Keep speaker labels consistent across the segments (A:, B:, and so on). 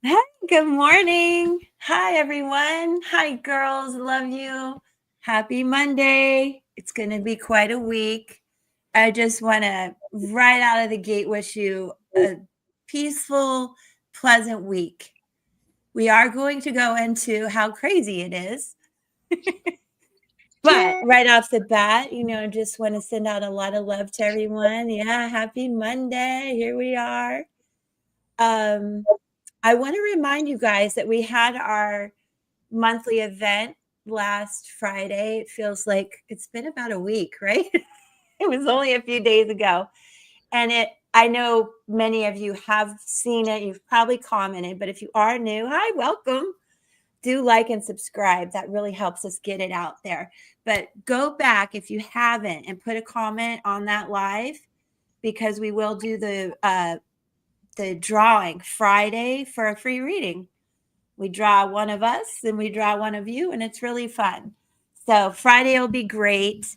A: Hey, good morning. Hi, everyone. Hi, girls. Love you. Happy Monday. It's going to be quite a week. I just want to, right out of the gate, wish you a peaceful, pleasant week. We are going to go into how crazy it is. But right off the bat, just want to send out a lot of love to everyone. Yeah, happy Monday. Here we are. Um, I want to remind you guys that we had our monthly event last Friday. It feels like it's been about a week, right? It was only a few days ago. And I know many of you have seen it. You've probably commented, but if you are new, hi, welcome. Do like and subscribe. That really helps us get it out there. But go back if you haven't and put a comment on that live, because we will do the drawing Friday for a free reading. We draw one of us and we draw one of you, and it's really fun. So Friday will be great.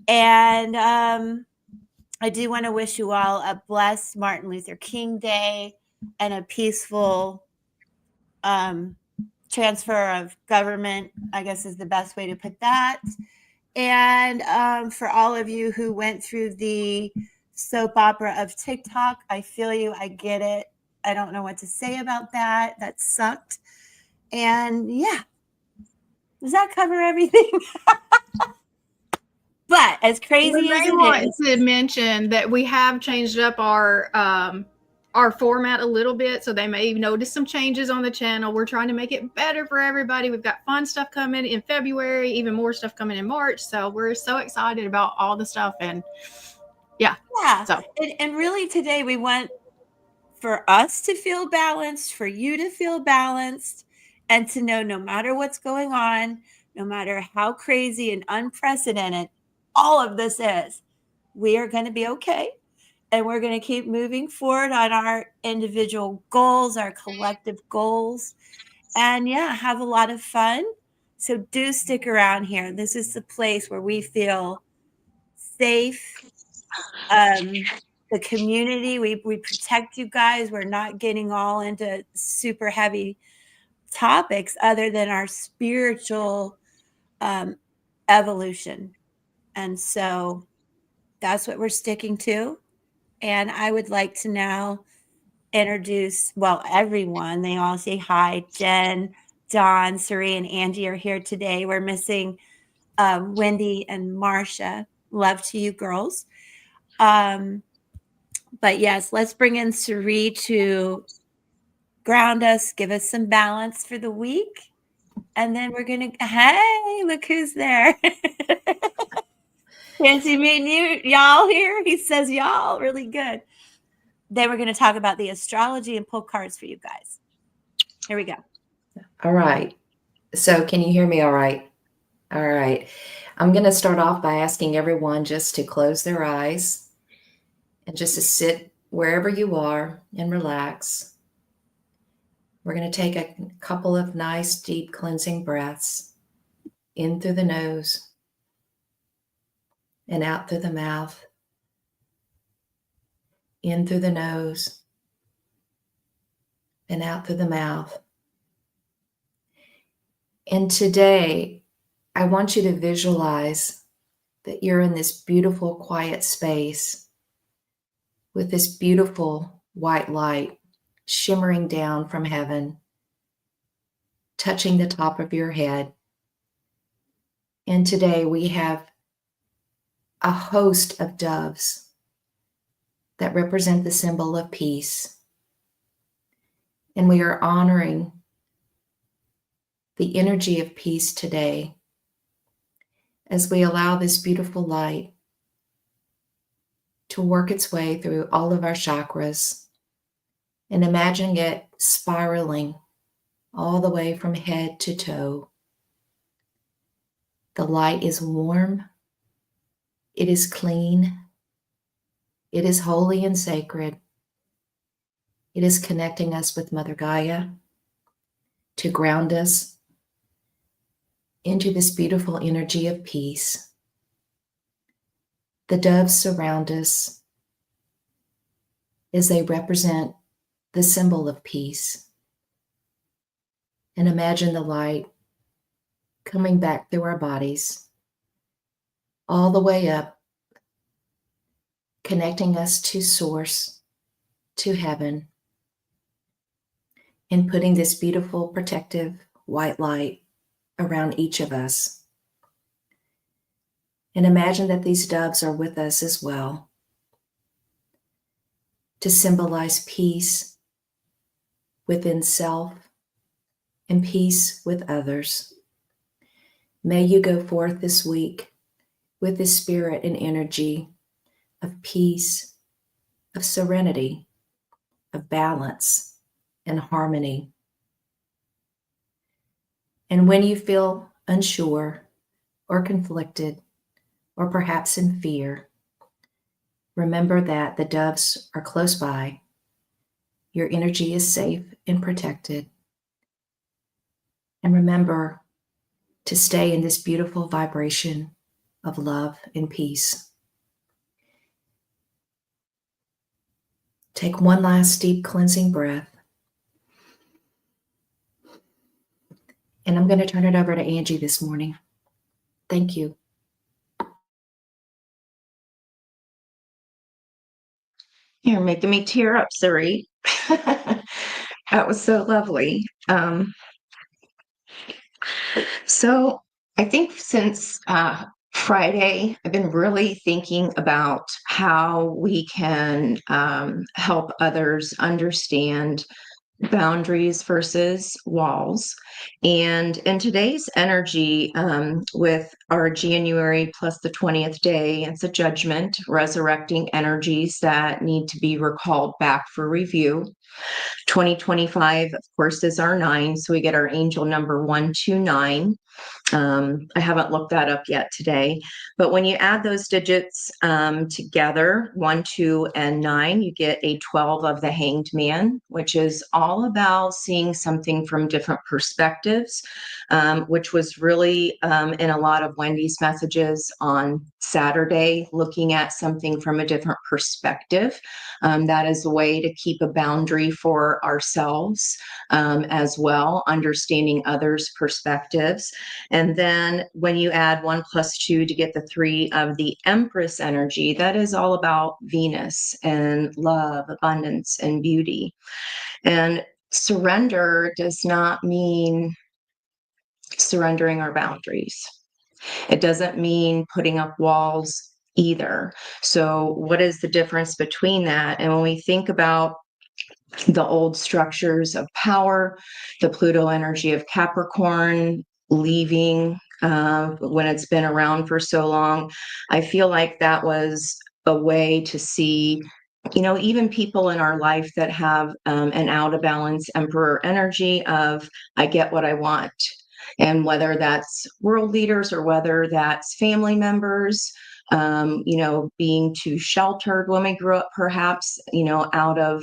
A: And I do want to wish you all a blessed Martin Luther King Day and a peaceful transfer of government, I guess is the best way to put that. And for all of you who went through the soap opera of TikTok, I feel you. I get it. I don't know what to say about that. That sucked. And yeah, does that cover everything? But as crazy as it
B: Want
A: is,
B: to mention that we have changed up our format a little bit, so they may notice some changes on the channel. We're trying to make it better for everybody. We've got fun stuff coming in February, even more stuff coming in March. So we're so excited about all the stuff, and yeah. So
A: and really today we want for us to feel balanced, for you to feel balanced, and to know no matter what's going on, no matter how crazy and unprecedented all of this is, we are going to be okay. And we're going to keep moving forward on our individual goals, our collective goals. And yeah, have a lot of fun. So do stick around here. This is the place where we feel safe. The community, we protect you guys. We're not getting all into super heavy topics other than our spiritual evolution. And so that's what we're sticking to. And I would like to now introduce, well, everyone. They all say hi. Jen, Dawn, Suri, and Angie are here today. We're missing Wendy and Marcia. Love to you girls. But yes, let's bring in Suri to ground us, give us some balance for the week. And then we're going to, hey, look who's there. Fancy meeting you, y'all here. He says y'all, really good. Then we're going to talk about the astrology and pull cards for you guys. Here we go.
C: All right. So can you hear me all right? All right. I'm going to start off by asking everyone just to close their eyes and just to sit wherever you are and relax. We're going to take a couple of nice, deep cleansing breaths in through the nose and out through the mouth. In through the nose and out through the mouth. And today, I want you to visualize that you're in this beautiful, quiet space with this beautiful white light shimmering down from heaven, touching the top of your head. And today we have a host of doves that represent the symbol of peace. And we are honoring the energy of peace today as we allow this beautiful light to work its way through all of our chakras and imagine it spiraling all the way from head to toe. The light is warm, it is clean, it is holy and sacred. It is connecting us with Mother Gaia to ground us into this beautiful energy of peace. The doves surround us as they represent the symbol of peace. And imagine the light coming back through our bodies, all the way up, connecting us to Source, to heaven, and putting this beautiful protective white light around each of us. And imagine that these doves are with us as well, to symbolize peace within self and peace with others. May you go forth this week with the spirit and energy of peace, of serenity, of balance, and harmony. And when you feel unsure or conflicted, or perhaps in fear, remember that the doves are close by. Your energy is safe and protected. And remember to stay in this beautiful vibration of love and peace. Take one last deep cleansing breath. And I'm going to turn it over to Angie this morning. Thank you.
D: You're making me tear up, Suri. That was so lovely. So I think since Friday, I've been really thinking about how we can help others understand boundaries versus walls. And in today's energy, with our January plus the 20th day, it's a judgment, resurrecting energies that need to be recalled back for review. 2025, of course, is our 9, so we get our angel number 129. I haven't looked that up yet today, but when you add those digits together, 1, 2, and 9, you get a 12 of the Hanged Man, which is all about seeing something from different perspectives, which was really in a lot of Wendy's messages on Saturday, looking at something from a different perspective. That is a way to keep a boundary for ourselves as well, understanding others' perspectives. And then when you add 1 plus 2 to get the 3 of the Empress energy, that is all about Venus and love, abundance, and beauty. And surrender does not mean surrendering our boundaries. It doesn't mean putting up walls either. So what is the difference between that? And when we think about the old structures of power, the Pluto energy of Capricorn leaving when it's been around for so long, I feel like that was a way to see, even people in our life that have an out of balance emperor energy of, I get what I want. And whether that's world leaders or whether that's family members, being too sheltered when we grew up, perhaps, out of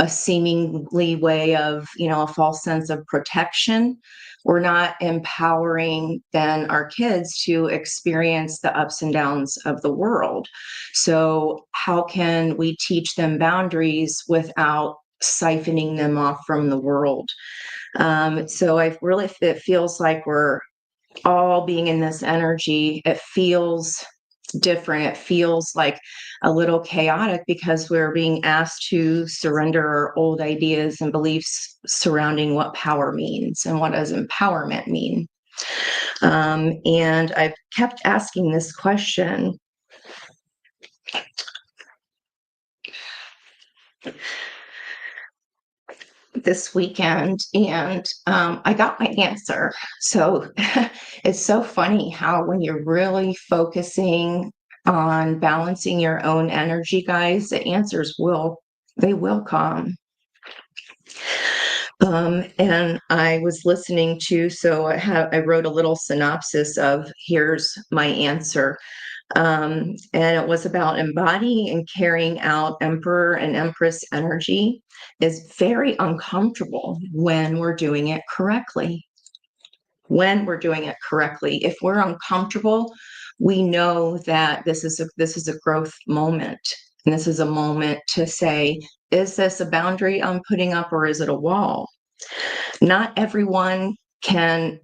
D: a seemingly way of, a false sense of protection. We're not empowering then our kids to experience the ups and downs of the world. So how can we teach them boundaries without siphoning them off from the world? So it feels like we're all being in this energy. It feels different. It feels like a little chaotic because we're being asked to surrender our old ideas and beliefs surrounding what power means and what does empowerment mean. And I've kept asking this question. This weekend, and I got my answer. So it's so funny how when you're really focusing on balancing your own energy, guys, the answers will come. And I was listening to, so I wrote a little synopsis of here's my answer. And it was about embodying and carrying out Emperor and Empress energy is very uncomfortable when we're doing it correctly. If we're uncomfortable, we know that this is a growth moment. And this is a moment to say, is this a boundary I'm putting up or is it a wall? Not everyone can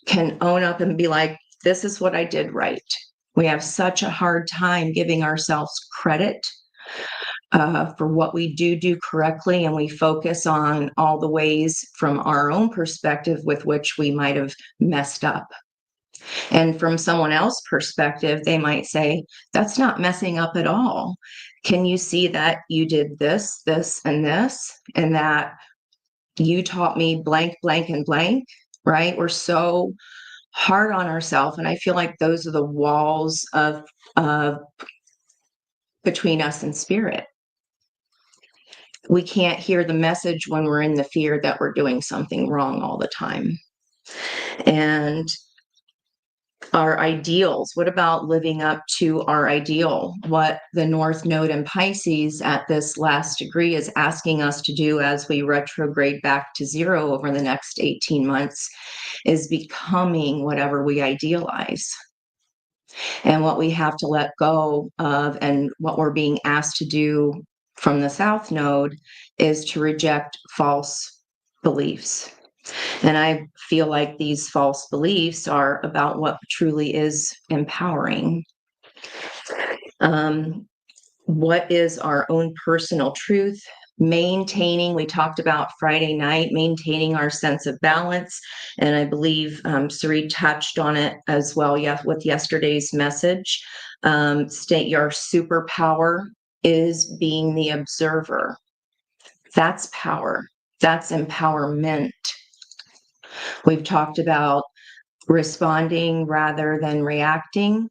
D: own up and be like, this is what I did right. We have such a hard time giving ourselves credit for what we do correctly, and we focus on all the ways from our own perspective with which we might have messed up. And from someone else's perspective, they might say, that's not messing up at all. Can you see that you did this, and that you taught me blank, blank, and blank, right? We're so hard on ourselves. And I feel like those are the walls of between us and spirit. We can't hear the message when we're in the fear that we're doing something wrong all the time. And our ideals, what about living up to our ideal? What the North Node in Pisces at this last degree is asking us to do as we retrograde back to zero over the next 18 months is becoming whatever we idealize. And what we have to let go of, and what we're being asked to do from the South Node, is to reject false beliefs. And I feel like these false beliefs are about what truly is empowering. What is our own personal truth? Maintaining, we talked about Friday night, maintaining our sense of balance. And I believe Sari touched on it as well with yesterday's message. State your superpower is being the observer. That's power. That's empowerment. We've talked about responding rather than reacting.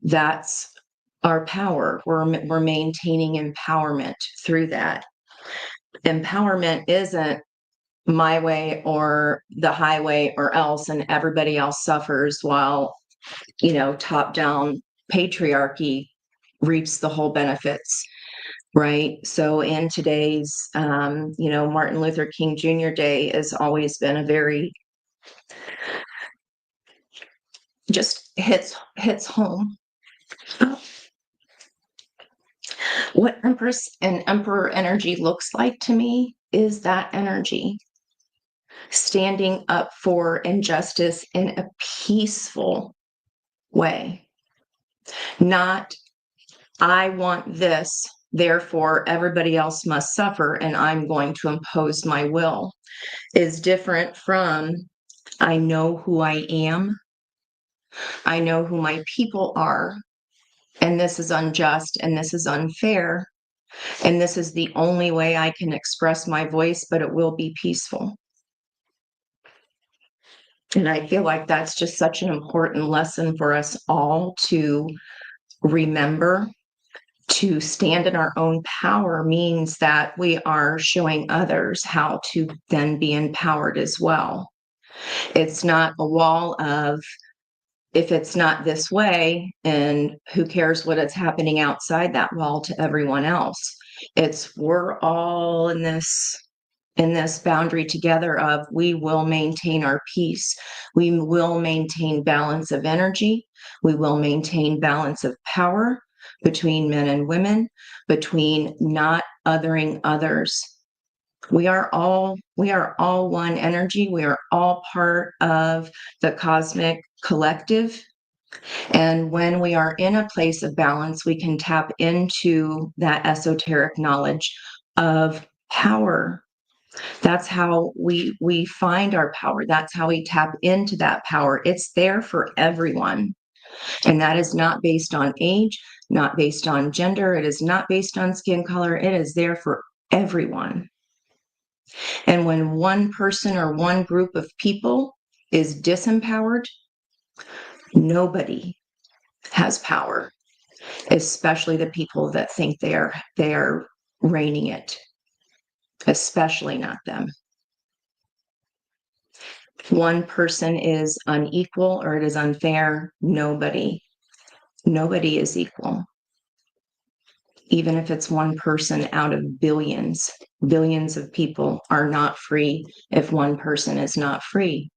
D: That's our power. We're maintaining empowerment through that. Empowerment isn't my way or the highway or else, and everybody else suffers while, top-down patriarchy reaps the whole benefits, right? So in today's, Martin Luther King Jr. Day has always been a very, just hits home. What Empress and Emperor energy looks like to me is that energy standing up for injustice in a peaceful way. Not, I want this, therefore everybody else must suffer and I'm going to impose my will, is different from, I know who I am, I know who my people are, and this is unjust and this is unfair, and this is the only way I can express my voice, but it will be peaceful. And I feel like that's just such an important lesson for us all to remember. To stand in our own power means that we are showing others how to then be empowered as well. It's not a wall of, if it's not this way, and who cares what is happening outside that wall to everyone else. It's, we're all in this boundary together of, we will maintain our peace. We will maintain balance of energy. We will maintain balance of power between men and women, between not othering others. We are all one energy. We are all part of the cosmic collective. And when we are in a place of balance, we can tap into that esoteric knowledge of power. That's how we find our power. That's how we tap into that power. It's there for everyone. And that is not based on age, not based on gender. It is not based on skin color. It is there for everyone. And when one person or one group of people is disempowered, nobody has power, especially the people that think they are reigning it, especially not them. One person is unequal or it is unfair. Nobody is equal. Even if it's one person out of billions of people are not free if one person is not free.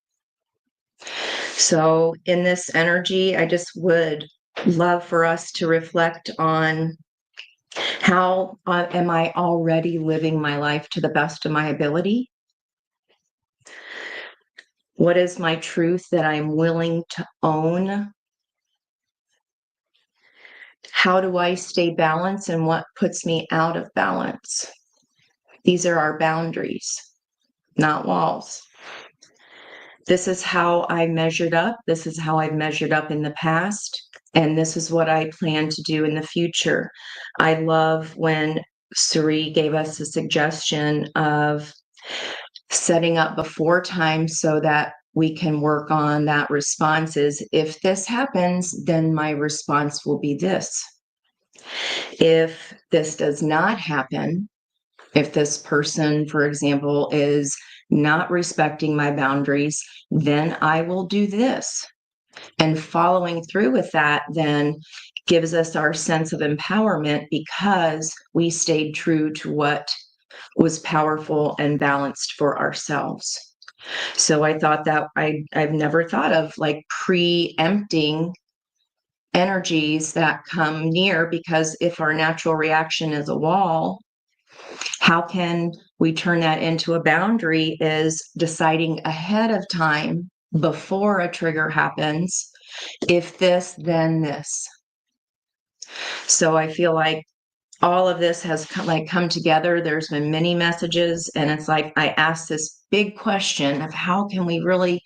D: So in this energy, I just would love for us to reflect on, how am I already living my life to the best of my ability? What is my truth that I'm willing to own? How do I stay balanced, and what puts me out of balance? These are our boundaries, not walls. This is how I measured up. This is how I've measured up in the past. And this is what I plan to do in the future. I love when Suri gave us a suggestion of setting up before time so that we can work on that response is, if this happens, then my response will be this. If this does not happen, if this person, for example, is not respecting my boundaries, then I will do this. And following through with that then gives us our sense of empowerment because we stayed true to what was powerful and balanced for ourselves. So I thought that I've never thought of like preempting energies that come near, because if our natural reaction is a wall, how can we turn that into a boundary is deciding ahead of time before a trigger happens, if this, then this. So I feel like all of this has come together. There's been many messages, and it's like I asked this big question of how can we really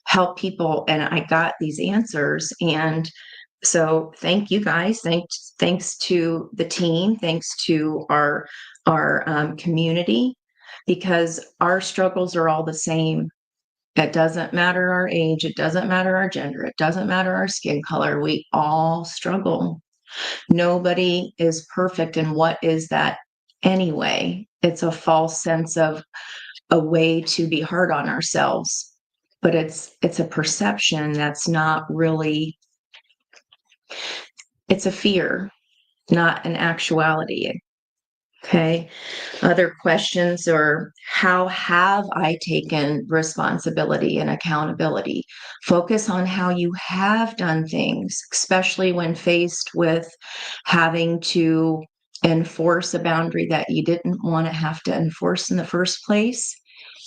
D: help people, and I got these answers. And so thank you guys. Thanks to the team. Thanks to our community, because our struggles are all the same. It doesn't matter our age. It doesn't matter our gender. It doesn't matter our skin color. We all struggle. Nobody is perfect. And what is that anyway? It's a false sense of a way to be hard on ourselves. But it's a perception that's not really, it's a fear, not an actuality. Okay. Other questions are, how have I taken responsibility and accountability? Focus on how you have done things, especially when faced with having to enforce a boundary that you didn't want to have to enforce in the first place.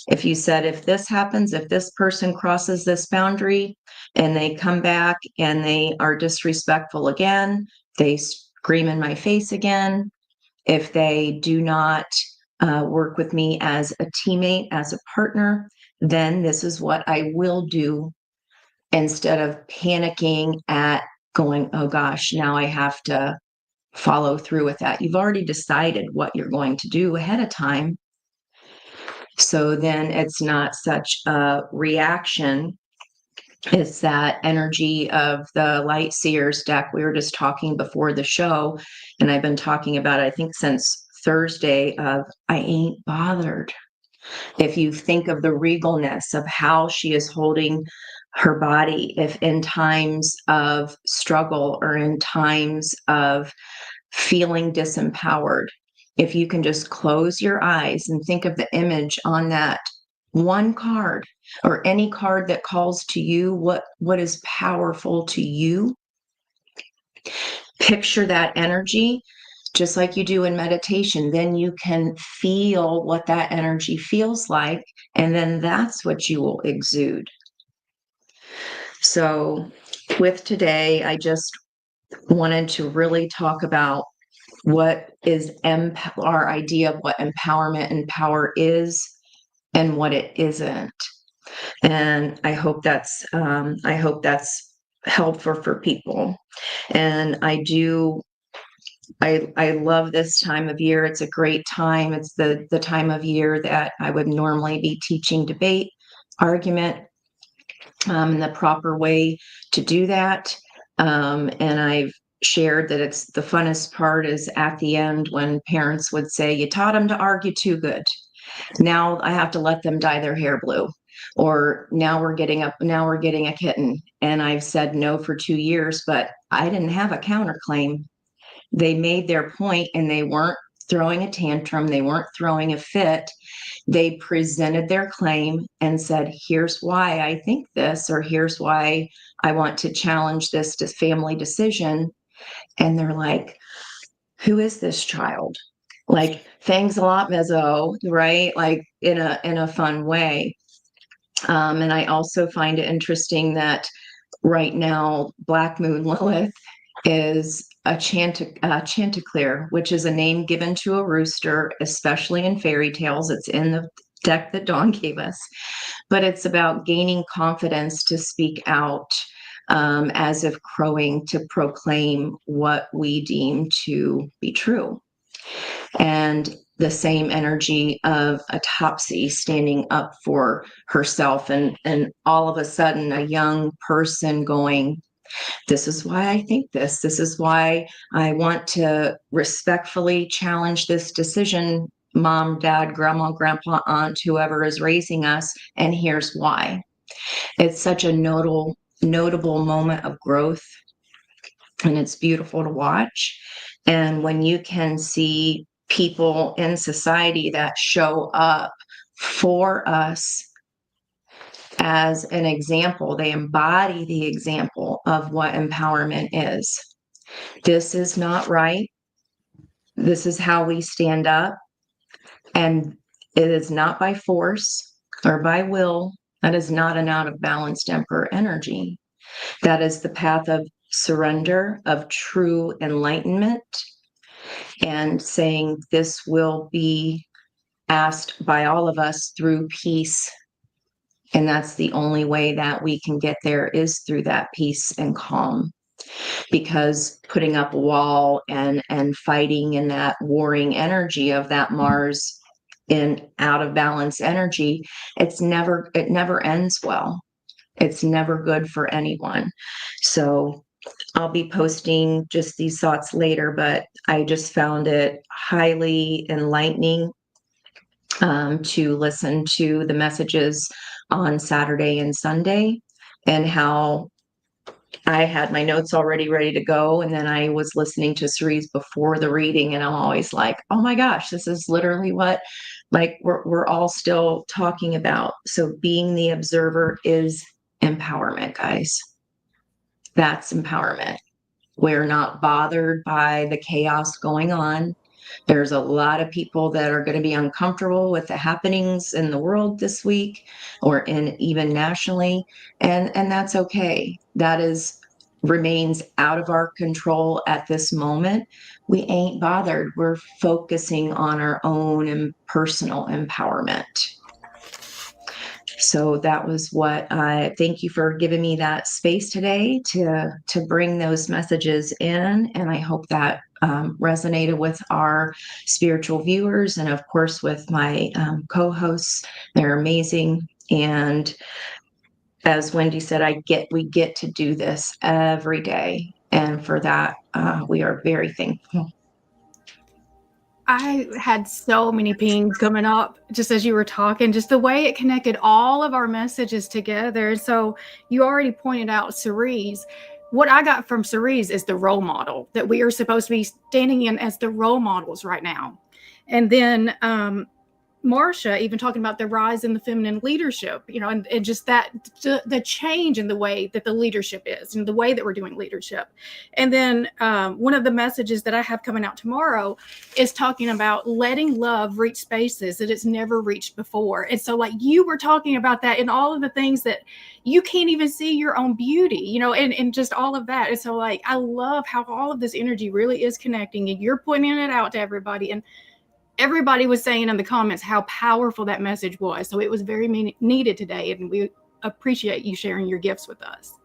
D: If you said, if this happens, if this person crosses this boundary and they come back and they are disrespectful again, they scream in my face again, if they do not work with me as a teammate, as a partner, then this is what I will do, instead of panicking at going, oh gosh, now I have to follow through with that. You've already decided what you're going to do ahead of time. So then it's not such a reaction. It's that energy of the Light Seers deck. We were just talking before the show, and I've been talking about it, I think, since Thursday, of I ain't bothered. If you think of the regalness of how she is holding her body, if in times of struggle or in times of feeling disempowered, if you can just close your eyes and think of the image on that one card, or any card that calls to you, what is powerful to you, picture that energy just like you do in meditation. Then you can feel what that energy feels like, and then that's what you will exude. So with today, I just wanted to really talk about what is our idea of what empowerment and power is and what it isn't. And I hope that's helpful for people. And I love this time of year. It's a great time. It's the time of year that I would normally be teaching debate, argument, and the proper way to do that. And I've shared that it's the funnest part is at the end, when parents would say, you taught them to argue too good. Now I have to let them dye their hair blue. Or now we're getting a kitten. And I've said no for 2 years, but I didn't have a counterclaim. They made their point, and they weren't throwing a tantrum. They weren't throwing a fit. They presented their claim and said, here's why I think this, or here's why I want to challenge this family decision. And they're like, who is this child? Like, thanks a lot, Mezzo, right? Like in a fun way. And I also find it interesting that right now, Black Moon Lilith is a chanticleer, which is a name given to a rooster, especially in fairy tales. It's in the deck that Dawn gave us, but it's about gaining confidence to speak out, as if crowing, to proclaim what we deem to be true. And the same energy of a Topsy standing up for herself, and all of a sudden a young person going, this is why I think this is why I want to respectfully challenge this decision, mom, dad, grandma, grandpa, aunt, whoever is raising us, and here's why. It's such a notable moment of growth, and it's beautiful to watch. And when you can see people in society that show up for us as an example, they embody the example of what empowerment is. This is not right. This is how we stand up. And it is not by force or by will. That is not an out of balance Emperor energy. That is the path of surrender, of true enlightenment, and saying this will be asked by all of us through peace. And that's the only way that we can get there, is through that peace and calm. Because putting up a wall and fighting in that warring energy of that Mars in out of balance energy, it never ends well. It's never good for anyone. So I'll be posting just these thoughts later, but I just found it highly enlightening to listen to the messages on Saturday and Sunday, and how I had my notes already ready to go. And then I was listening to Cerise before the reading, and I'm always like, oh my gosh, this is literally what like we're all still talking about. So being the observer is empowerment, guys. That's empowerment. We're not bothered by the chaos going on. There's a lot of people that are going to be uncomfortable with the happenings in the world this week, or in even nationally, and that's okay. That is remains out of our control at this moment. We ain't bothered. We're focusing on our own and personal empowerment. So that was what I thank you for giving me that space today to bring those messages in. And I hope that resonated with our spiritual viewers, and of course with my co-hosts. They're amazing. And as Wendy said, we get to do this every day. And for that, we are very thankful.
B: I had so many pings coming up just as you were talking, just the way it connected all of our messages together. So you already pointed out Cerise. What I got from Cerise is the role model that we are supposed to be standing in as the role models right now. And then Marcia even talking about the rise in the feminine leadership, and just that the change in the way that the leadership is and the way that we're doing leadership. And then one of the messages that I have coming out tomorrow is talking about letting love reach spaces that it's never reached before. And so like you were talking about that, and all of the things that you can't even see your own beauty, and just all of that. And so like, I love how all of this energy really is connecting, and you're pointing it out to everybody. And everybody was saying in the comments how powerful that message was. So it was very needed today, and we appreciate you sharing your gifts with us.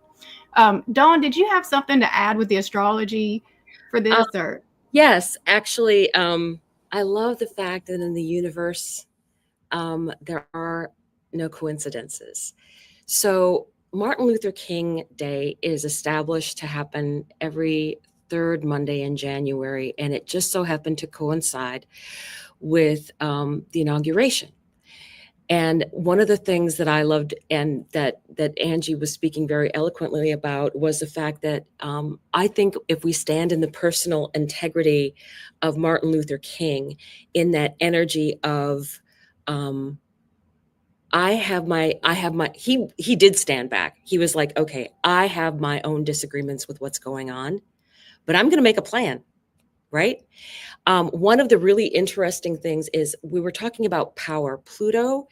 B: Dawn, did you have something to add with the astrology for this? Or
E: yes, actually, I love the fact that in the universe, there are no coincidences. So Martin Luther King Day is established to happen every third Monday in January, and it just so happened to coincide with the inauguration. And one of the things that I loved, and that Angie was speaking very eloquently about, was the fact that I think if we stand in the personal integrity of Martin Luther King, in that energy of he did stand back. He was like, okay, I have my own disagreements with what's going on, but I'm going to make a plan, right? One of the really interesting things is we were talking about power. Pluto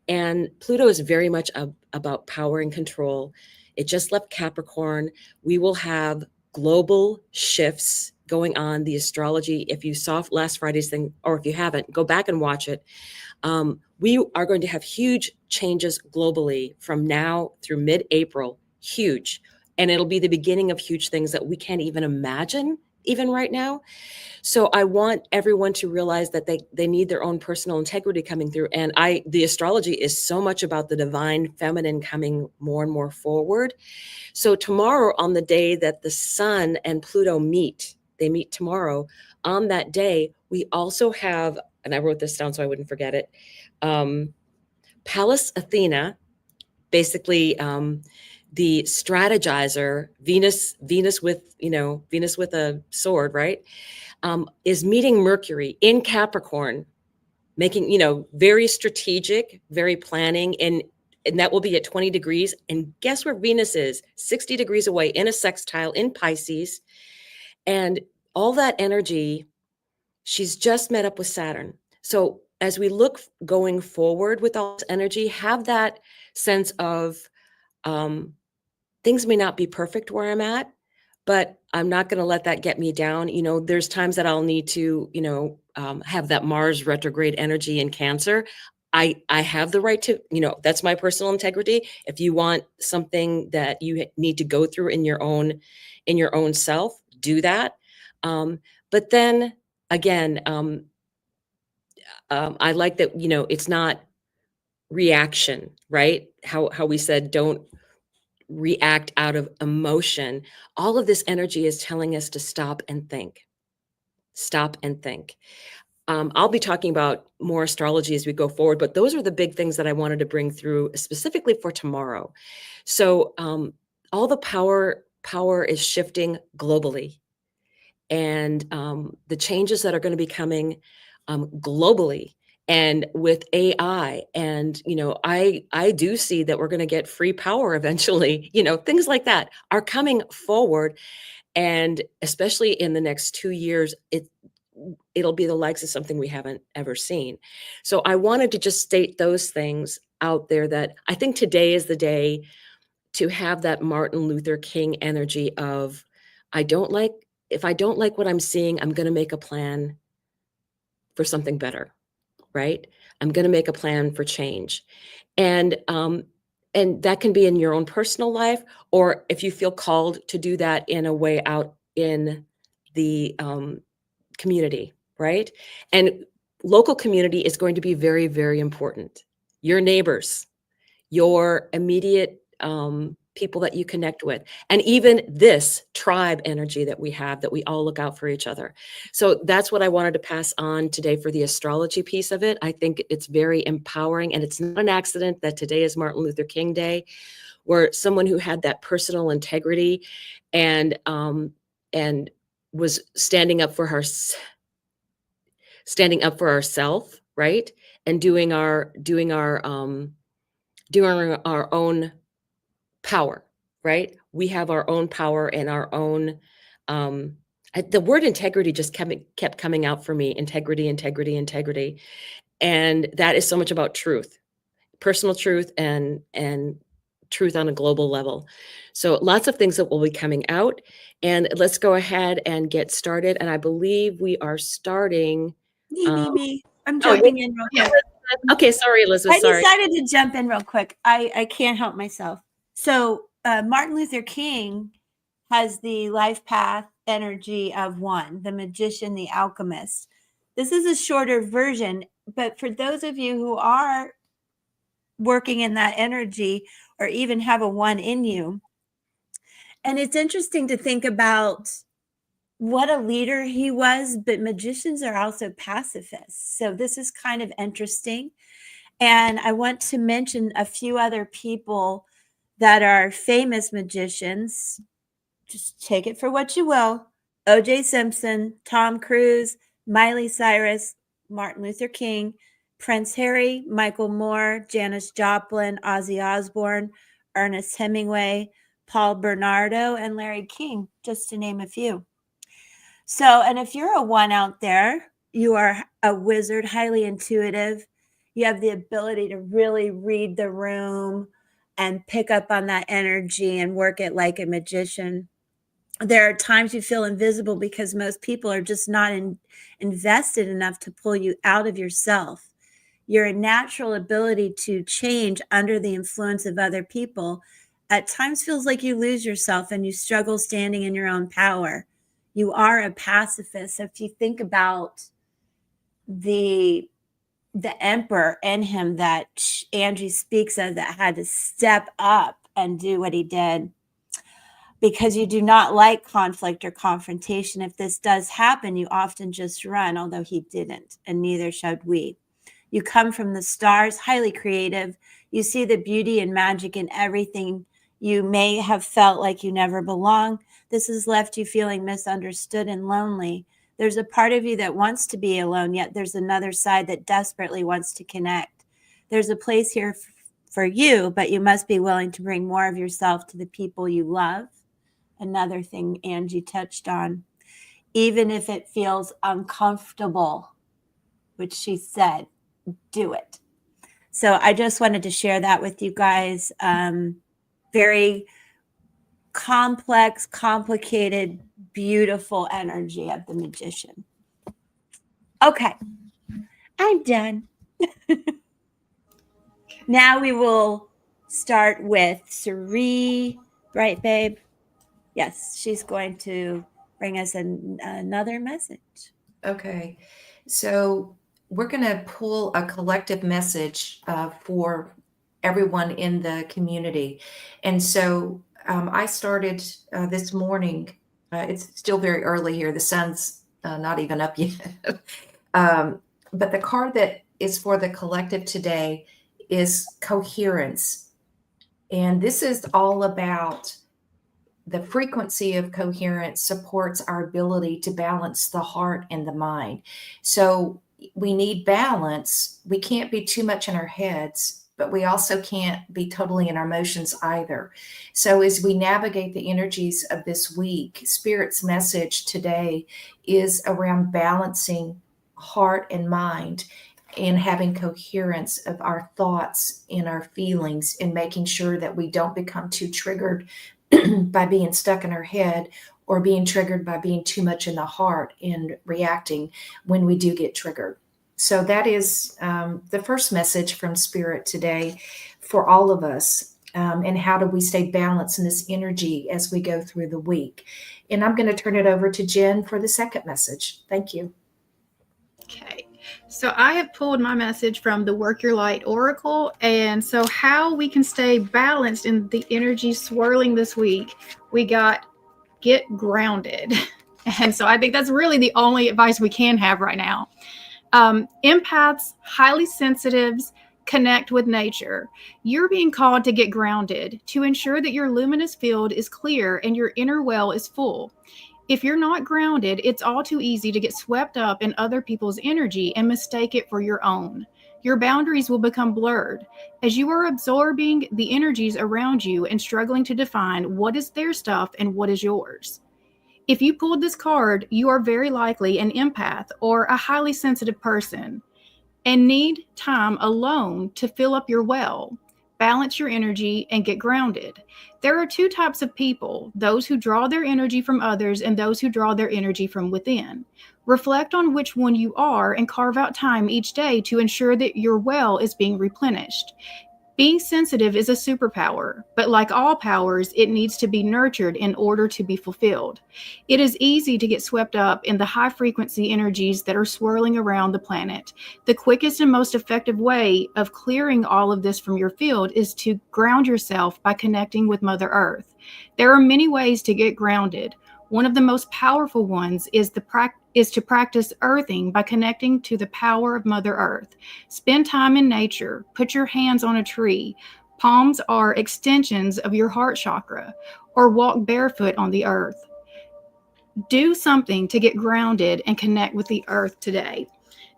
E: And Pluto is very much about power and control. It just left Capricorn. We will have global shifts going on. The astrology, if you saw last Friday's thing, or if you haven't, go back and watch it. We are going to have huge changes globally from now through mid-April, huge. And it'll be the beginning of huge things that we can't even imagine even right now. So I want everyone to realize that they need their own personal integrity coming through. And the astrology is so much about the divine feminine coming more and more forward. So tomorrow, on the day that the sun and Pluto meet, they meet tomorrow. On that day, we also have, and I wrote this down so I wouldn't forget it, Pallas Athena, basically the strategizer, Venus with a sword, right? Is meeting Mercury in Capricorn, making, very strategic, very planning, and that will be at 20 degrees. And guess where Venus is? 60 degrees away in a sextile in Pisces. And all that energy, she's just met up with Saturn. So as we look going forward with all this energy, have that sense of things may not be perfect where I'm at, but I'm not going to let that get me down. There's times that I'll need to, have that Mars retrograde energy in Cancer. I have the right to, that's my personal integrity. If you want something that you need to go through in your own self, do that. But then again, I like that, it's not reaction, right? How we said, don't react out of emotion. All of this energy is telling us to stop and think. Stop and think. I'll be talking about more astrology as we go forward, but those are the big things that I wanted to bring through specifically for tomorrow. So all the power is shifting globally, and the changes that are going to be coming globally. And with AI, and I do see that we're going to get free power eventually. Things like that are coming forward, and especially in the next 2 years, it'll be the likes of something we haven't ever seen. So I wanted to just state those things out there, that I think today is the day to have that Martin Luther King energy of, if I don't like what I'm seeing, I'm going to make a plan for something better. Right? I'm going to make a plan for change. And that can be in your own personal life, or if you feel called to do that in a way out in the community, right? And local community is going to be very, very important. Your neighbors, your immediate people that you connect with, and even this tribe energy that we have, that we all look out for each other. So that's what I wanted to pass on today for the astrology piece of it. I think it's very empowering, and it's not an accident that today is Martin Luther King Day, where someone who had that personal integrity and was standing up for ourself, right? And doing our own power, right? We have our own power and our own, the word integrity just kept coming out for me. Integrity. And that is so much about truth, personal truth, and truth on a global level. So lots of things that will be coming out, and let's go ahead and get started. And I believe we are starting.
A: Me. I'm jumping in real quick.
E: Okay, sorry, Elizabeth.
A: I decided to jump in real quick. I can't help myself. So Martin Luther King has the life path energy of one, the magician, the alchemist. This is a shorter version, but for those of you who are working in that energy, or even have a one in you, and it's interesting to think about what a leader he was, but magicians are also pacifists. So this is kind of interesting. And I want to mention a few other people that are famous magicians. Just take it for what you will. O.J. Simpson, Tom Cruise, Miley Cyrus, Martin Luther King, Prince Harry, Michael Moore, Janis Joplin, Ozzy Osbourne, Ernest Hemingway, Paul Bernardo, and Larry King, just to name a few. So, and if you're a one out there, you are a wizard, highly intuitive. You have the ability to really read the room and pick up on that energy and work it like a magician. There are times you feel invisible because most people are just not invested enough to pull you out of yourself. Your natural ability to change under the influence of other people at times feels like you lose yourself and you struggle standing in your own power. You are a pacifist. So if you think about the emperor in him that Angie speaks of, that had to step up and do what he did, because you do not like conflict or confrontation. If this does happen, you often just run, although he didn't, and neither should we. You come from the stars, highly creative. You see the beauty and magic in everything. You may have felt like you never belong. This has left you feeling misunderstood and lonely. There's a part of you that wants to be alone, yet there's another side that desperately wants to connect. There's a place here for you, but you must be willing to bring more of yourself to the people you love. Another thing Angie touched on, even if it feels uncomfortable, which she said, do it. So I just wanted to share that with you guys. Very complex, complicated, beautiful energy of the magician. Okay, I'm done. Now we will start with Sari, right, babe? Yes, she's going to bring us another message.
C: Okay, so we're going to pull a collective message for everyone in the community. And so I started this morning. It's still very early here. The sun's not even up yet. But the card that is for the collective today is coherence. And this is all about the frequency of coherence supports our ability to balance the heart and the mind. So we need balance. We can't be too much in our heads, but we also can't be totally in our emotions either. So as we navigate the energies of this week, Spirit's message today is around balancing heart and mind and having coherence of our thoughts and our feelings, and making sure that we don't become too triggered by being stuck in our head, or being triggered by being too much in the heart and reacting when we do get triggered. So that is the first message from Spirit today for all of us. And how do we stay balanced in this energy as we go through the week? And I'm going to turn it over to Jen for the second message. Thank you.
B: Okay, so I have pulled my message from the Work Your Light Oracle. And so how we can stay balanced in the energy swirling this week, we got get grounded. And so I think that's really the only advice we can have right now. Empaths, highly sensitives, connect with nature. You're being called to get grounded, to ensure that your luminous field is clear and your inner well is full. If you're not grounded, it's all too easy to get swept up in other people's energy and mistake it for your own. Your boundaries will become blurred as you are absorbing the energies around you and struggling to define what is their stuff and what is yours. If you pulled this card, you are very likely an empath or a highly sensitive person and need time alone to fill up your well, balance your energy, and get grounded. There are two types of people, those who draw their energy from others and those who draw their energy from within. Reflect on which one you are and carve out time each day to ensure that your well is being replenished. Being sensitive is a superpower, but like all powers, it needs to be nurtured in order to be fulfilled. It is easy to get swept up in the high frequency energies that are swirling around the planet. The quickest and most effective way of clearing all of this from your field is to ground yourself by connecting with Mother Earth. There are many ways to get grounded. One of the most powerful ones is to practice earthing by connecting to the power of Mother Earth. Spend time in nature. Put your hands on a tree. Palms are extensions of your heart chakra, or walk barefoot on the earth. Do something to get grounded and connect with the earth today.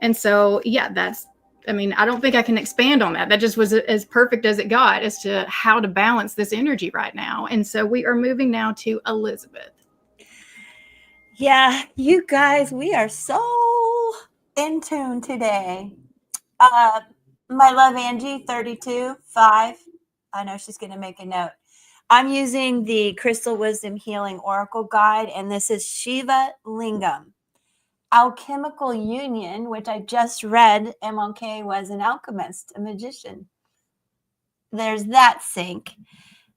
B: And so, yeah, I don't think I can expand on that. That just was as perfect as it got as to how to balance this energy right now. And so we are moving now to Elizabeth.
A: Yeah, you guys, we are so in tune today. My love Angie, 32, 5. I know she's going to make a note. I'm using the Crystal Wisdom Healing Oracle Guide, and this is Shiva Lingam. Alchemical Union, which I just read, MLK was an alchemist, a magician. There's that sync.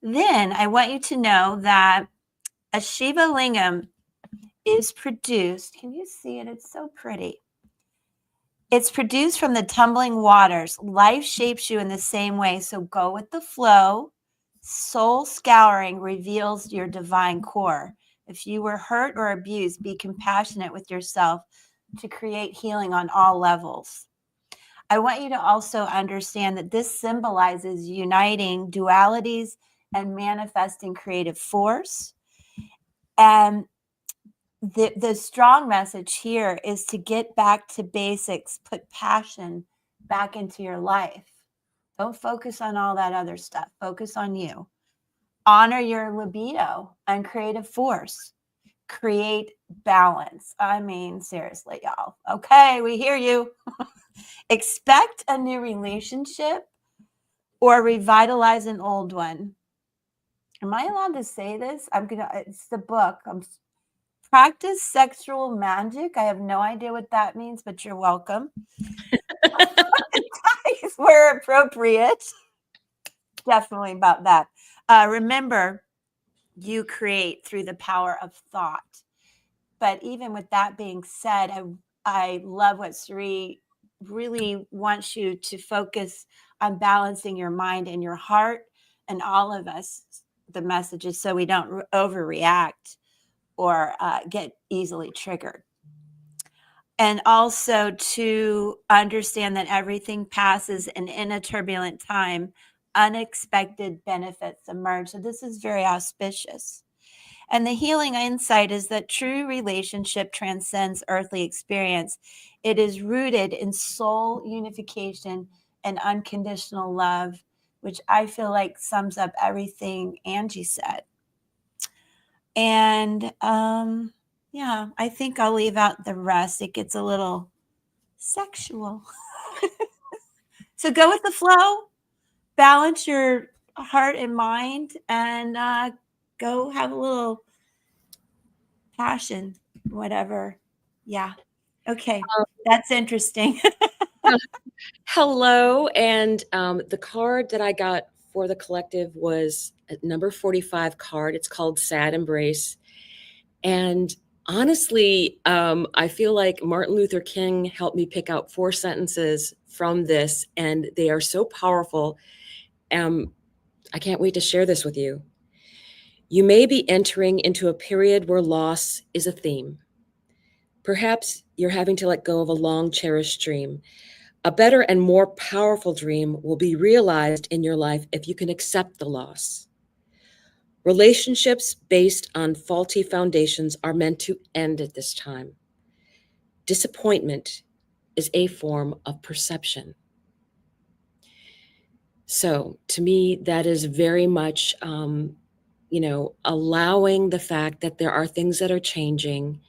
A: Then I want you to know that a Shiva Lingam is produced. Can you see it? It's so pretty. It's produced from the tumbling waters. Life shapes you in the same way, so go with the flow. Soul scouring reveals your divine core. If you were hurt or abused, be compassionate with yourself to create healing on all levels. I want you to also understand that this symbolizes uniting dualities and manifesting creative force. And the strong message here is to get back to basics, put passion back into your life. Don't focus on all that other stuff. Focus on you. Honor your libido and creative force. Create balance. I mean, seriously, y'all. Okay, we hear you. Expect a new relationship or revitalize an old one. Am I allowed to say this? It's the book. Practice sexual magic. I have no idea what that means, but you're welcome. Where appropriate. Definitely about that. Remember, you create through the power of thought. But even with that being said, I love what Sri really wants you to focus on balancing your mind and your heart, and all of us, the messages, so we don't overreact or get easily triggered. And also to understand that everything passes, and in a turbulent time, unexpected benefits emerge. So this is very auspicious. And the healing insight is that true relationship transcends earthly experience. It is rooted in soul unification and unconditional love, which I feel like sums up everything Angie said. And yeah, I think I'll leave out the rest. It gets a little sexual. So go with the flow, balance your heart and mind, and go have a little passion, whatever. Yeah. Okay. That's interesting.
E: Hello. And the card that I got for the collective was a number 45 card. It's called Sad Embrace. And honestly, I feel like Martin Luther King helped me pick out 4 sentences from this, and they are so powerful. I can't wait to share this with you. You may be entering into a period where loss is a theme. Perhaps you're having to let go of a long cherished dream. A better and more powerful dream will be realized in your life if you can accept the loss. Relationships based on faulty foundations are meant to end at this time. Disappointment is a form of perception. So to me, that is very much, allowing the fact that there are things that are changing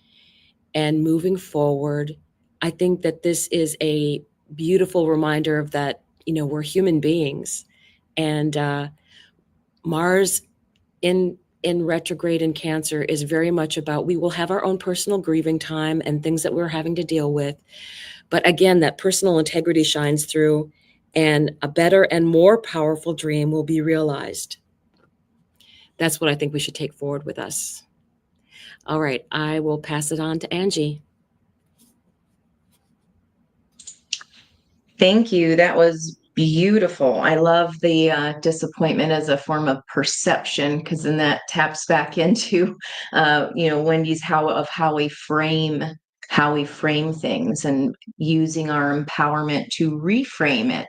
E: and moving forward. I think that this is a beautiful reminder of that, we're human beings. And Mars in retrograde in Cancer is very much about, we will have our own personal grieving time and things that we're having to deal with. But again, that personal integrity shines through, and a better and more powerful dream will be realized. That's what I think we should take forward with us. All right, I will pass it on to Angie.
D: Thank you. That was beautiful. I love the disappointment as a form of perception, because then that taps back into, Wendy's how we frame things, and using our empowerment to reframe it.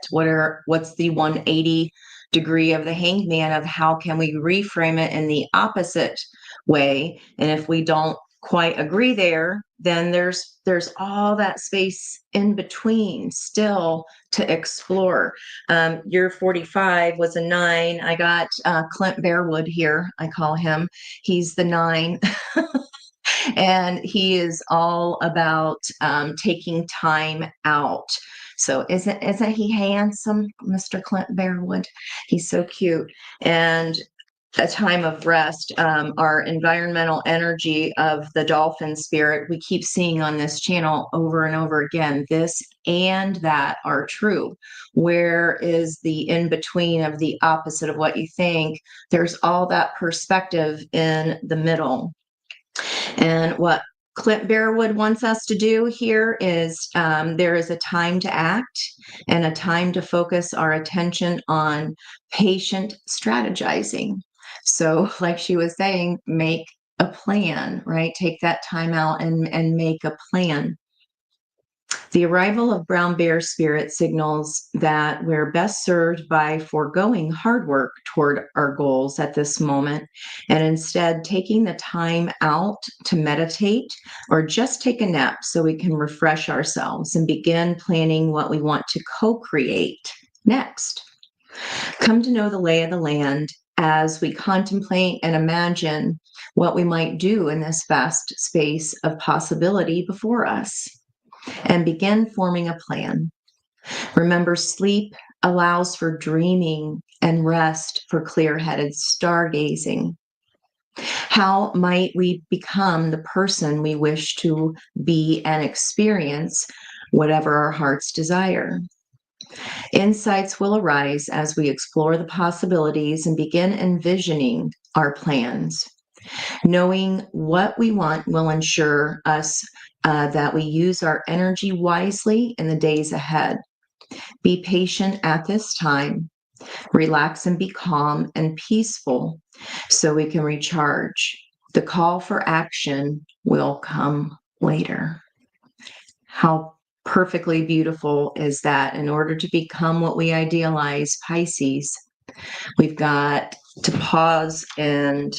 D: What's the 180 degree of the hangman of how can we reframe it in the opposite way? And if we don't quite agree there, then there's all that space in between still to explore. Your 45 was a 9. I got Clint Bearwood here, I call him. He's the 9. And he is all about taking time out. So isn't he handsome, Mr. Clint Bearwood? He's so cute. And a time of rest, our environmental energy of the dolphin spirit, we keep seeing on this channel over and over again, this and that are true. Where is the in between of the opposite of what you think? There's all that perspective in the middle. And what Clint Bearwood wants us to do here is there is a time to act and a time to focus our attention on patient strategizing. So, like she was saying, make a plan, right? Take that time out and make a plan. The arrival of brown bear spirit signals that we're best served by foregoing hard work toward our goals at this moment and instead taking the time out to meditate or just take a nap so we can refresh ourselves and begin planning what we want to co-create next. Come to know the lay of the land as we contemplate and imagine what we might do in this vast space of possibility before us, and begin forming a plan. Remember, sleep allows for dreaming and rest for clear-headed stargazing. How might we become the person we wish to be and experience whatever our hearts desire? Insights will arise as we explore the possibilities and begin envisioning our plans. Knowing what we want will ensure us that we use our energy wisely in the days ahead. Be patient at this time. Relax and be calm and peaceful so we can recharge. The call for action will come later. How perfectly beautiful is that? In order to become what we idealize, Pisces, we've got to pause and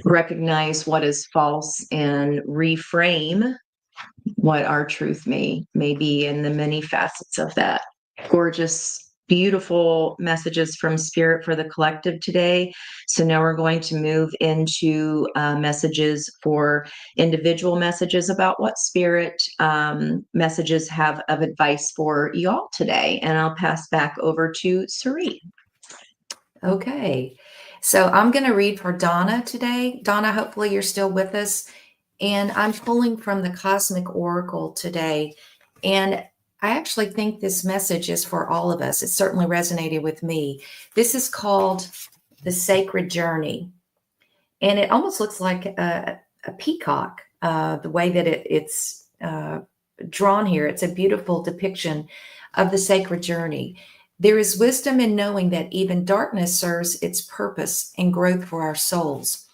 D: recognize what is false and reframe what our truth may be in the many facets of that. Gorgeous, beautiful messages from Spirit for the collective today. So now we're going to move into messages for individual messages about what Spirit messages have of advice for y'all today. And I'll pass back over to Sari.
C: Okay. So I'm going to read for Donna today. Donna, hopefully you're still with us. And I'm pulling from the Cosmic Oracle today. And I actually think this message is for all of us. It certainly resonated with me. This is called The Sacred Journey. And it almost looks like a peacock, the way that it's drawn here. It's a beautiful depiction of the sacred journey. There is wisdom in knowing that even darkness serves its purpose and growth for our souls.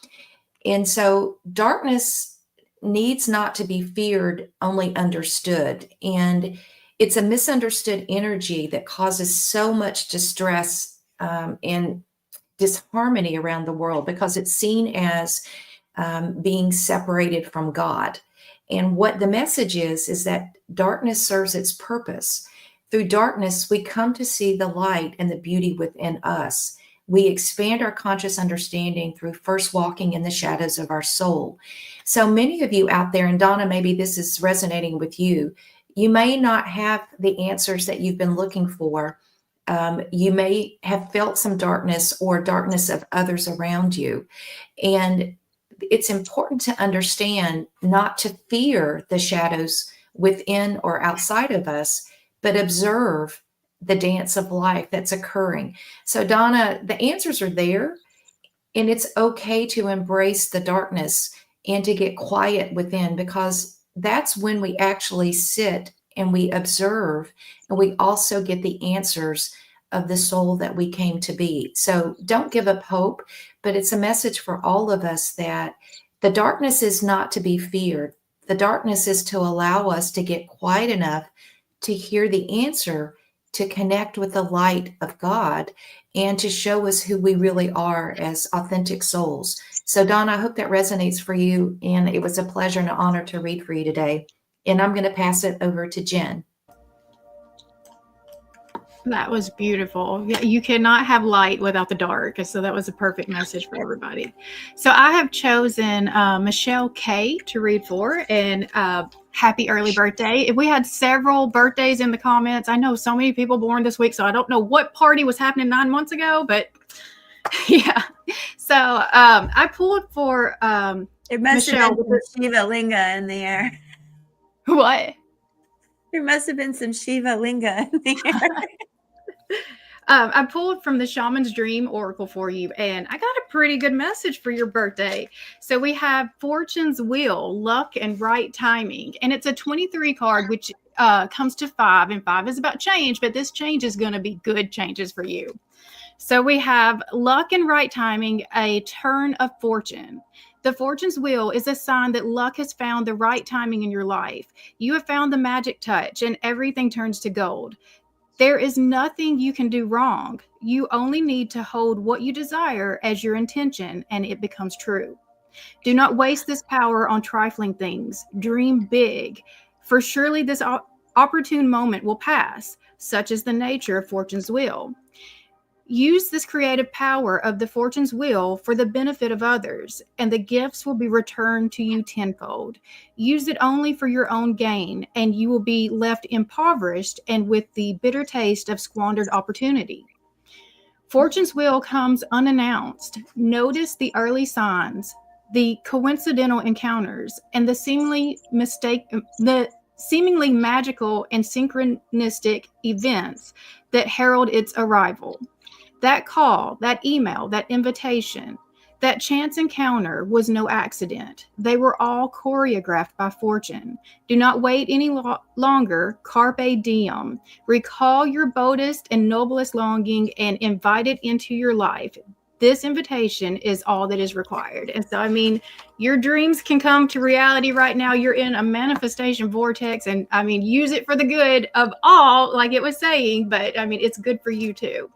C: And so darkness needs not to be feared, only understood. And it's a misunderstood energy that causes so much distress and disharmony around the world because it's seen as being separated from God. And what the message is that darkness serves its purpose. Through darkness, we come to see the light and the beauty within us. We expand our conscious understanding through first walking in the shadows of our soul. So many of you out there, and Donna, maybe this is resonating with you, you may not have the answers that you've been looking for. You may have felt some darkness or darkness of others around you. And it's important to understand not to fear the shadows within or outside of us, but observe the dance of life that's occurring. So Donna, the answers are there, and it's okay to embrace the darkness and to get quiet within, because that's when we actually sit and we observe, and we also get the answers of the soul that we came to be. So don't give up hope, but it's a message for all of us that the darkness is not to be feared. The darkness is to allow us to get quiet enough to hear the answer, to connect with the light of God, and to show us who we really are as authentic souls. So Donna, I hope that resonates for you. And it was a pleasure and an honor to read for you today. And I'm going to pass it over to Jen.
B: That was beautiful. Yeah, you cannot have light without the dark. So that was a perfect message for everybody. So I have chosen Michelle K to read for. And happy early birthday. We had several birthdays in the comments. I know so many people born this week, so I don't know what party was happening 9 months ago, but yeah. So I pulled for
A: It must
B: Michelle.
A: have been some Shiva Linga in the air.
B: What?
A: There must have been some Shiva Linga in the air.
B: I pulled from the Shaman's Dream Oracle for you, and I got a pretty good message for your birthday. So we have Fortune's Wheel, Luck and Right Timing, and it's a 23 card, which comes to 5, and 5 is about change, but this change is going to be good changes for you. So we have luck and right timing, a turn of fortune. The Fortune's Wheel is a sign that luck has found the right timing in your life. You have found the magic touch, and everything turns to gold. There is nothing you can do wrong. You only need to hold what you desire as your intention, and it becomes true. Do not waste this power on trifling things. Dream big, for surely this opportune moment will pass, such is the nature of Fortune's Wheel. Use this creative power of the Fortune's Wheel for the benefit of others, and the gifts will be returned to you tenfold. Use it only for your own gain, and you will be left impoverished and with the bitter taste of squandered opportunity. Fortune's Wheel comes unannounced. Notice the early signs, the coincidental encounters, and the seemingly magical and synchronistic events that herald its arrival. That call, that email, that invitation, that chance encounter was no accident. They were all choreographed by Fortune. Do not wait any longer. Carpe diem. Recall your boldest and noblest longing and invite it into your life. This invitation is all that is required. And so, I mean, your dreams can come to reality right now. You're in a manifestation vortex, and I mean, use it for the good of all, like it was saying, but I mean, it's good for you too.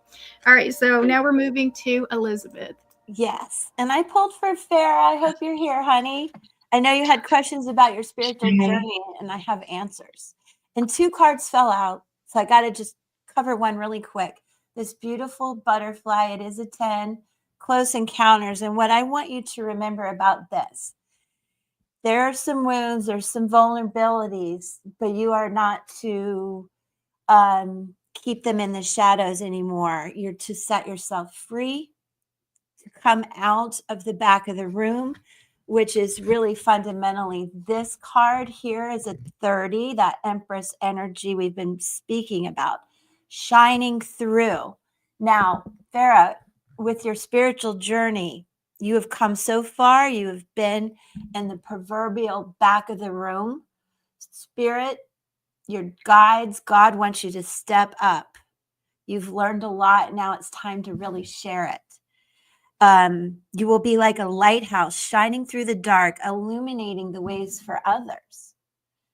B: All right, so now we're moving to Elizabeth.
A: Yes. And I pulled for Farah. I hope you're here, honey. I know you had questions about your spiritual journey, and I have answers. And 2 cards fell out, so I got to just cover one really quick. This beautiful butterfly, it is a 10, close encounters. And what I want you to remember about this, there are some wounds, there's some vulnerabilities, but you are not to keep them in the shadows anymore. You're to set yourself free, to come out of the back of the room, which is really fundamentally this card here is a 30, that Empress energy we've been speaking about, shining through. Now, Farah, with your spiritual journey, you have come so far. You have been in the proverbial back of the room. Spirit, your guides, God wants you to step up. You've learned a lot. Now it's time to really share it. You will be like a lighthouse shining through the dark, illuminating the ways for others.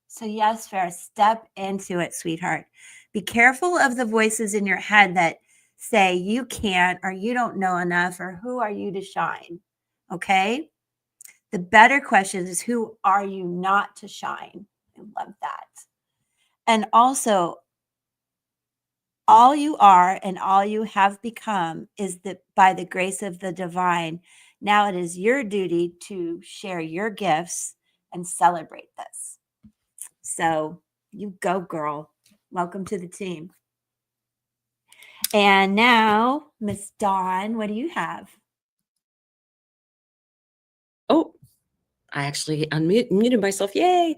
A: So yes, Farah, step into it, sweetheart. Be careful of the voices in your head that say you can't, or you don't know enough, or who are you to shine? Okay. The better question is, who are you not to shine? I love that. And also, all you are and all you have become is that by the grace of the divine. Now it is your duty to share your gifts and celebrate this. So you go, girl. Welcome to the team. And now, Miss Dawn, what do you have?
E: Oh, I actually unmuted myself. Yay.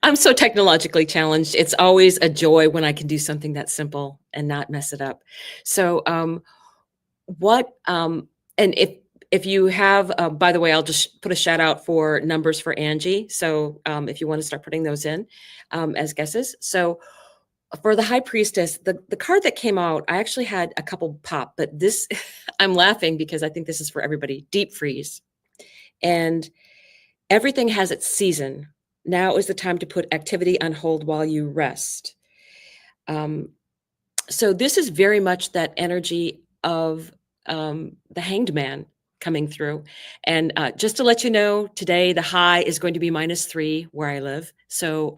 E: I'm so technologically challenged. It's always a joy when I can do something that's simple and not mess it up. So and if you have, by the way, I'll just put a shout out for numbers for Angie. So if you want to start putting those in as guesses. So for the High Priestess, the card that came out, I actually had a couple pop, but this, I'm laughing because I think this is for everybody. Deep freeze. And everything has its season. Now is the time to put activity on hold while you rest. So this is very much that energy of the Hanged Man coming through. And just to let you know, today the high is going to be -3 where I live. So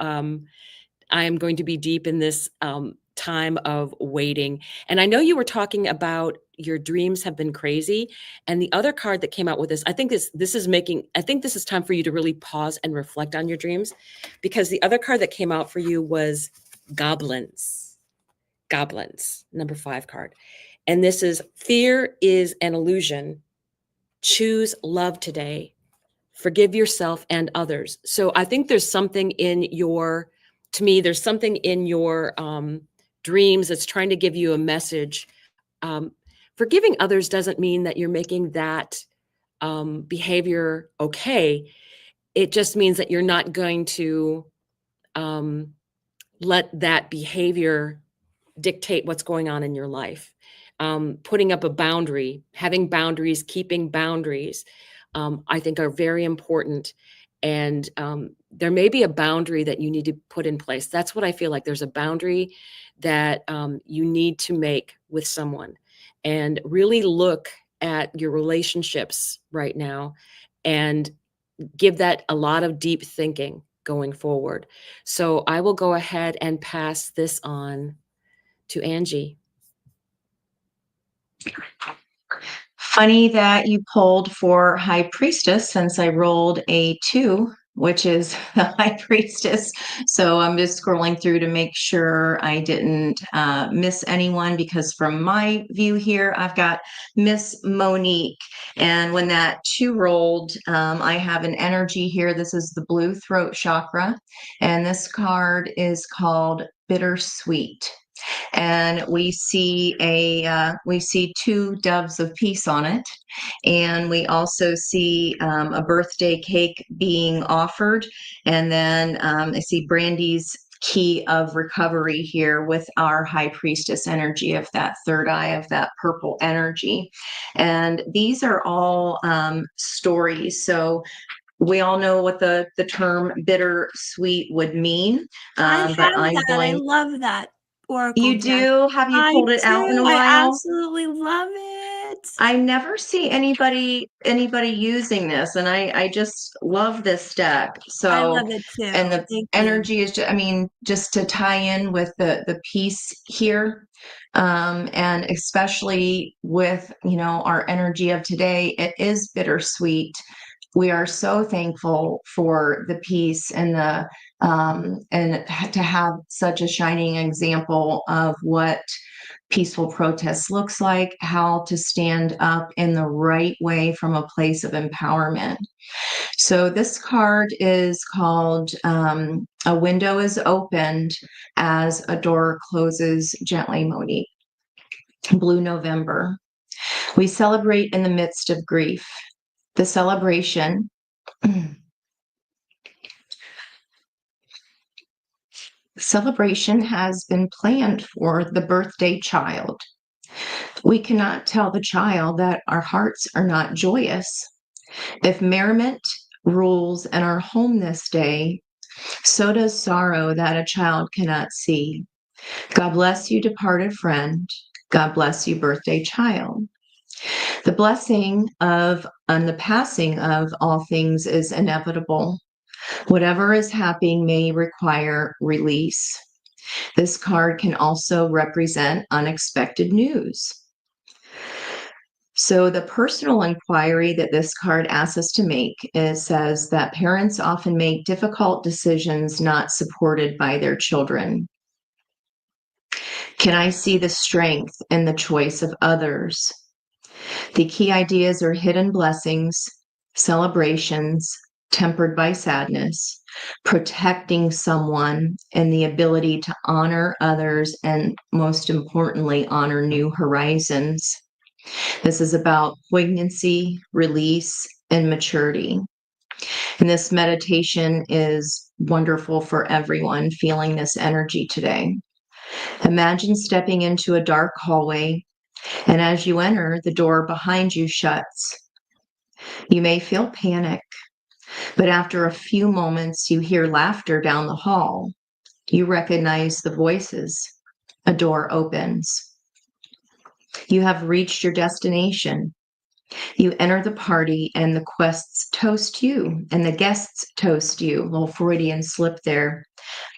E: I am going to be deep in this time of waiting. And I know you were talking about your dreams have been crazy. And the other card that came out with this, I think this is time for you to really pause and reflect on your dreams, because the other card that came out for you was goblins. Goblins, number 5 card. And this is fear is an illusion. Choose love today. Forgive yourself and others. So I think there's something in your dreams that's trying to give you a message. Forgiving others doesn't mean that you're making that behavior okay. It just means that you're not going to let that behavior dictate what's going on in your life. Putting up a boundary, having boundaries, keeping boundaries, I think are very important. And there may be a boundary that you need to put in place. That's what I feel like. There's a boundary that you need to make with someone, and really look at your relationships right now and give that a lot of deep thinking going forward. So I will go ahead and pass this on to Angie.
D: Funny that you pulled for High Priestess, since I rolled a 2, which is the High Priestess. So I'm just scrolling through to make sure I didn't miss anyone, because from my view here, I've got Miss Monique. And when that 2 rolled, I have an energy here. This is the blue throat chakra. And this card is called Bittersweet. And we see 2 doves of peace on it, and we also see a birthday cake being offered, and then I see Brandy's key of recovery here with our High Priestess energy of that third eye, of that purple energy. And these are all stories. So we all know what the term bittersweet would mean.
A: I have
D: But I'm
A: that. I
D: going.
A: love that oracle
D: You
A: deck.
D: do? Have you
A: I
D: pulled it out in a
A: do. I
D: while?
A: absolutely love it.
D: I never see anybody using this, and I just love this deck.
A: I
D: So,
A: love it
D: and
A: too.
D: the
A: Thank you.
D: energy is just, I mean, just to tie in with the piece here, and especially with, our energy of today, it is bittersweet. We are so thankful for the peace and and to have such a shining example of what peaceful protest looks like, how to stand up in the right way from a place of empowerment. So this card is called A Window is Opened as a Door Closes Gently, Monique. Blue November. We celebrate in the midst of grief. The celebration has been planned for the birthday child. We cannot tell the child that our hearts are not joyous. If merriment rules in our home this day, so does sorrow that a child cannot see. God bless you, departed friend. God bless you, birthday child. The blessing of and the passing of all things is inevitable. Whatever is happening may require release. This card can also represent unexpected news. So the personal inquiry that this card asks us to make says that parents often make difficult decisions not supported by their children. Can I see the strength in the choice of others? The key ideas are hidden blessings, celebrations, tempered by sadness, protecting someone, and the ability to honor others, and most importantly, honor new horizons. This is about poignancy, release, and maturity. And this meditation is wonderful for everyone feeling this energy today. Imagine stepping into a dark hallway, and as you enter, the door behind you shuts. You may feel panic, but after a few moments, you hear laughter down the hall. You recognize the voices. A door opens. You have reached your destination. You enter the party, and the guests toast you, and the guests toast you. A little Freudian slip there.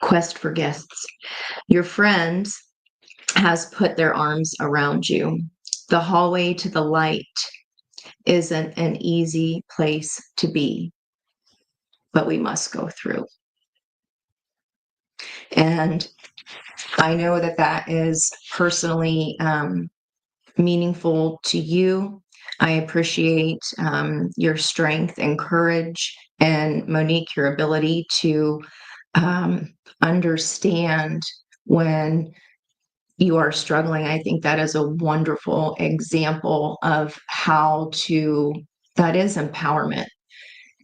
D: Quest for guests. Your friends has put their arms around you. The hallway to the light isn't an easy place to be, but we must go through. And I know that that is personally meaningful to you. I appreciate your strength and courage, and Monique, your ability to understand when you are struggling. I think that is a wonderful example of how to, that is empowerment.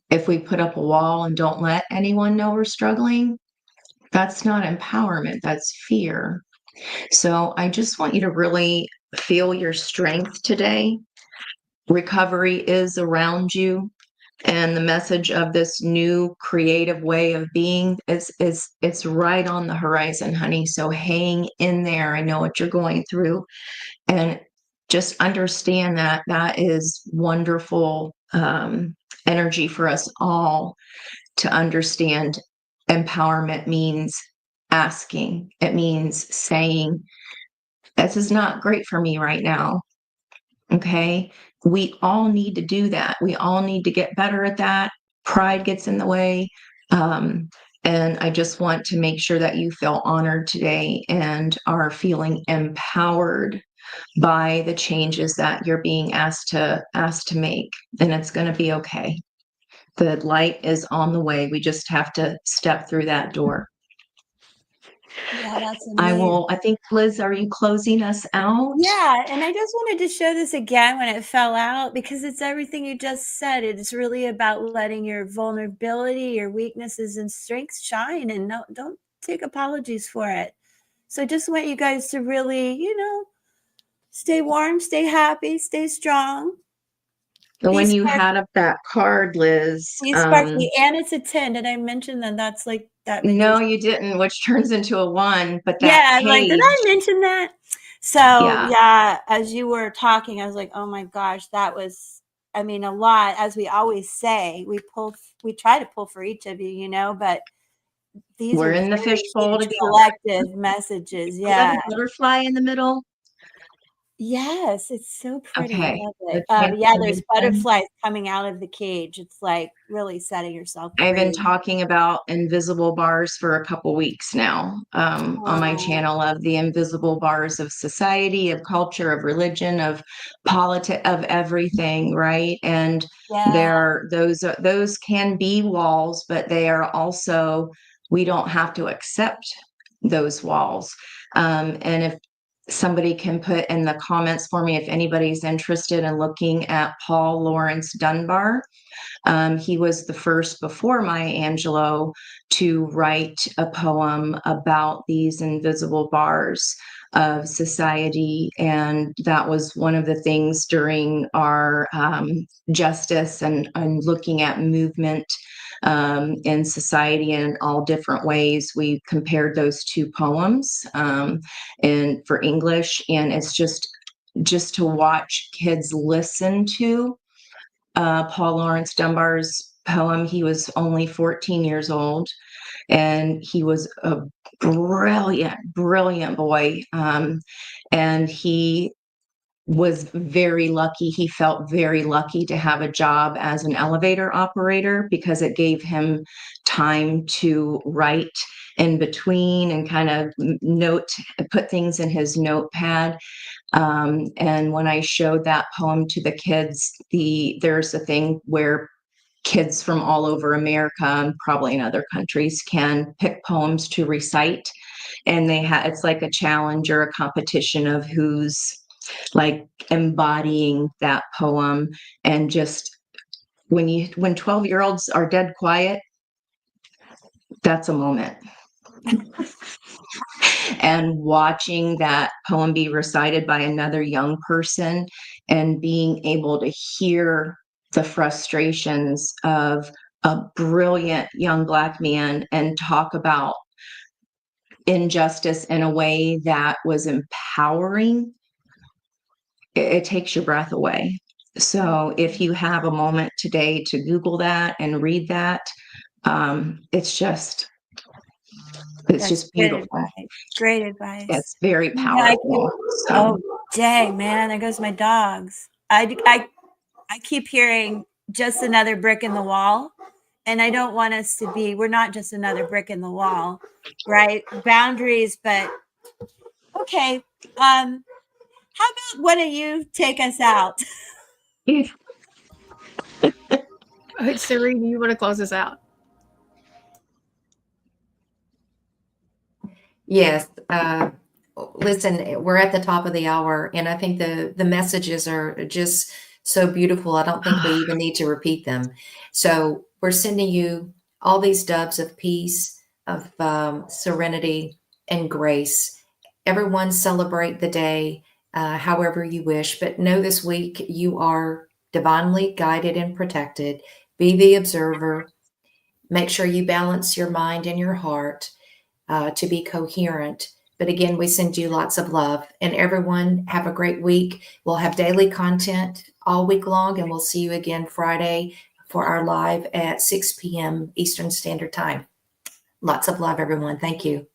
D: If we put up a wall and don't let anyone know we're struggling, that's not empowerment, that's fear. So I just want you to really feel your strength today. Recovery is around you. And the message of this new creative way of being is it's right on the horizon, honey. So hang in there. I know what you're going through. And just understand that that is wonderful energy for us all to understand. Empowerment means asking. It means saying, this is not great for me right now. Okay. We all need to do that. We all need to get better at that. Pride gets in the way. And I just want to make sure that you feel honored today and are feeling empowered by the changes that you're being asked to make. And it's going to be okay. The light is on the way. We just have to step through that door.
A: Yeah, that's amazing.
D: I think, Liz, are you closing us out?
A: Yeah, and I just wanted to show this again when it fell out, because it's everything you just said. It's really about letting your vulnerability, your weaknesses and strengths shine, and don't take apologies for it. So I just want you guys to really, stay warm, stay happy, stay strong.
D: And
A: Be
D: when you
A: sparky,
D: had up that card, Liz,
A: be sparky, and it's a 10. Did I mention that that's like that means
D: no, you didn't, which turns into a 1, but that
A: yeah, I'm like, did
D: page,
A: I mention that? So
D: yeah,
A: yeah, as you were talking, I was like, oh my gosh, that was, I mean, a lot. As we always say, we try to pull for each of you, but these
D: we're
A: are
D: in the
A: very
D: fishbowl
A: huge
D: together.
A: collective messages.
D: Is that
A: Yeah.
D: a butterfly in the middle?
A: Yes, it's so pretty. I
D: Okay.
A: love
D: The
A: it. Yeah, there's
D: transformation.
A: butterflies coming out of the cage. It's like really setting yourself
D: I've been
A: free.
D: talking about invisible bars for a couple weeks now on my
A: Oh,
D: channel, of the invisible bars of society, of culture, of religion, of politics, of everything, right? And
A: yeah.
D: there are those can be walls, but they are also, we don't have to accept those walls. And if somebody can put in the comments for me, if anybody's interested in looking at Paul Laurence Dunbar. He was the first before Maya Angelou to write a poem about these invisible bars of society. And that was one of the things during our justice and looking at movement in society in all different ways. We compared those two poems and for English, and it's just to watch kids listen to Paul Laurence Dunbar's poem. He was only 14 years old, and he was a brilliant, brilliant boy. And he was very lucky. He felt very lucky to have a job as an elevator operator, because it gave him time to write in between and kind of put things in his notepad. And when I showed that poem to the kids, there's a thing where kids from all over America and probably in other countries can pick poems to recite. And it's like a challenge or a competition of who's like embodying that poem. And just when 12-year-olds are dead quiet, that's a moment. And watching that poem be recited by another young person and being able to hear the frustrations of a brilliant young Black man and talk about injustice in a way that was empowering, it takes your breath away. So if you have a moment today to Google that and read that, it's just It's
A: That's
D: just
A: good
D: beautiful.
A: advice. Great advice.
D: It's very
A: Yeah, I keep,
D: powerful. So
A: oh, dang, man, there goes my dogs. I keep hearing just another brick in the wall. And I don't want us to be, we're not just another brick in the wall, right? Boundaries, but okay. How about one of you take us out?
B: Serene, you want to close us out?
C: Yes. Listen, we're at the top of the hour, and I think the messages are just so beautiful. I don't think we even need to repeat them. So we're sending you all these doves of peace, of serenity, and grace. Everyone celebrate the day however you wish, but know this week you are divinely guided and protected. Be the observer. Make sure you balance your mind and your heart to be coherent. But again, we send you lots of love, and everyone have a great week. We'll have daily content all week long, and we'll see you again Friday for our live at 6 p.m. Eastern Standard Time. Lots of love, everyone. Thank you.